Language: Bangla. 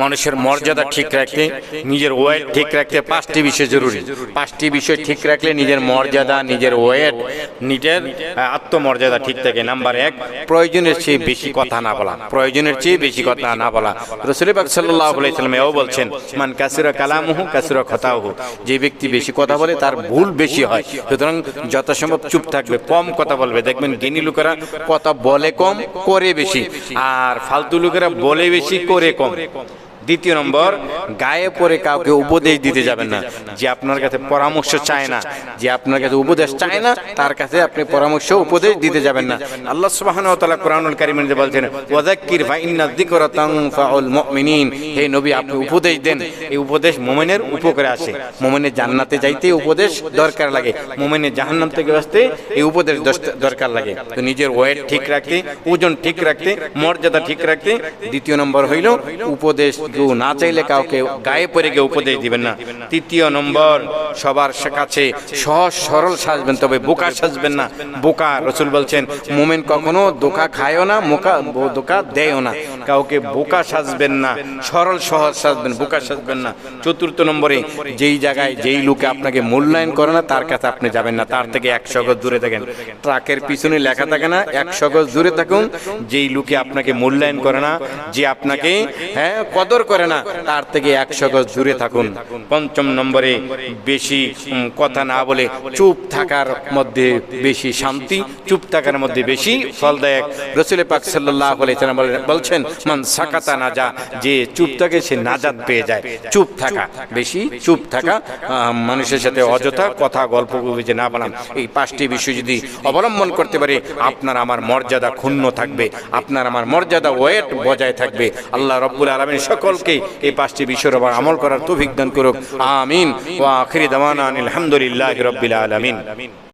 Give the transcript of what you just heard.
মানুষের মর্যাদা ঠিক রাখতে, নিজের ওয়েট ঠিক রাখতে 5টি বিষয় জরুরি। 5টি বিষয় ঠিক রাখলে নিজের মর্যাদা, নিজের ওয়েট, নিজের আত্মমর্যাদা ঠিক থাকে। নাম্বার 1, প্রয়োজনের চেয়ে বেশি কথা না বলা। প্রয়োজনের চেয়ে বেশি কথা না বলা। রাসূল পাক সাল্লাল্লাহু আলাইহি ওয়াসাল্লাম এও বলছেন, মান কাসিরা কালামুহু কাসিরা খতাউহু, যে ব্যক্তি বেশি কথা বলে তার ভুল বেশি হয়। সুতরাং যথাসম্ভব চুপ থাকবে, কম কথা বলবে। দেখবেন জ্ঞানী লোকেরা কথা বলে কম, করে বেশি, আর ফালতু লোকেরা বলে বেশি, করে কম। দ্বিতীয় নম্বর, গায়ে পড়ে কাউকে উপদেশ দিতে যাবেন না। যে আপনার কাছে পরামর্শ চায় না, যে আপনার কাছে উপদেশ চায় না, তার কাছে আপনি পরামর্শ উপদেশ দিতে যাবেন না। আল্লাহ সুবহানাহু ওয়া তাআলা কোরআনুল কারীমে যে বলছেন, ওয়াযাক্কির ফাইন্না যিকরা তানফাউল মুমিনিন, হে নবী আপনি উপদেশ দেন, এই উপদেশ মুমিনের উপকারে আসে। মুমিনের জান্নাতে যাইতে উপদেশ দরকার লাগে, মুমিনের জাহান্নাম থেকে বাঁচতে এই উপদেশ দরকার লাগে। তো নিজের ওয়েট ঠিক রাখতে, ওজন ঠিক রাখতে, মর্যাদা ঠিক রাখতে। দ্বিতীয় নম্বর হইল উপদেশ না চাইলে কাউকে গায়ে পড়ে গিয়ে উপদেশ দিবেন না। তৃতীয় নম্বর, সবার কাছে সহজ সরল সাজবেন, তবে বোকা সাজবেন না। বোকা, রাসূল বলছেন মুমিন কখনো ধোঁকা খায়ও না, ধোঁকা দেয়ও না। কাউকে বোকা সাজবেন না, সরল সহজ সাজবেন, বোকা সাজবেন না। চতুর্থ নম্বরে, যেই জায়গায় যেই লোকে আপনাকে মূল্যায়ন করে না তার কাছে আপনি যাবেন না, তার থেকে 100 গজ দূরে থাকেন। ট্রাকের পিছনে লেখা থাকে না 100 গজ দূরে থাকুন। যেই লোকে আপনাকে মূল্যায়ন করে না, যে আপনাকে কদর করে না, তার থেকে 100 গজ দূরে থাকুন। পঞ্চম নম্বরে, বেশি কথা না বলে চুপ থাকার মধ্যে বেশি শান্তি, চুপ থাকার মধ্যে বেশি ফলদায়ক। রাসূল পাক সাল্লাল্লাহু আলাইহি ওয়াসাল্লাম বলছেন, মান সাকাতা নাজা, যে চুপ থাকে সে নাজাত পেয়ে যায়। চুপ থাকা, বেশি চুপ থাকা, মানুষের সাথে অযথা কথা গল্প গুজে না বলা। এই 5টি বিষয় যদি অবলম্বন করতে পারে, আপনার আমার মর্যাদা ক্ষুণ্ণ থাকবে, আপনার আমার মর্যাদা ওয়েট বজায় থাকবে। আল্লাহ রাব্বুল আলামিন সকলকে এই 5টি বিষয়ের উপর আমল করার তৌফিক দান করুক। আমিন। ওয়া আখিরি দাওয়ানা আলহামদুলিল্লাহি রাব্বিল আলামিন।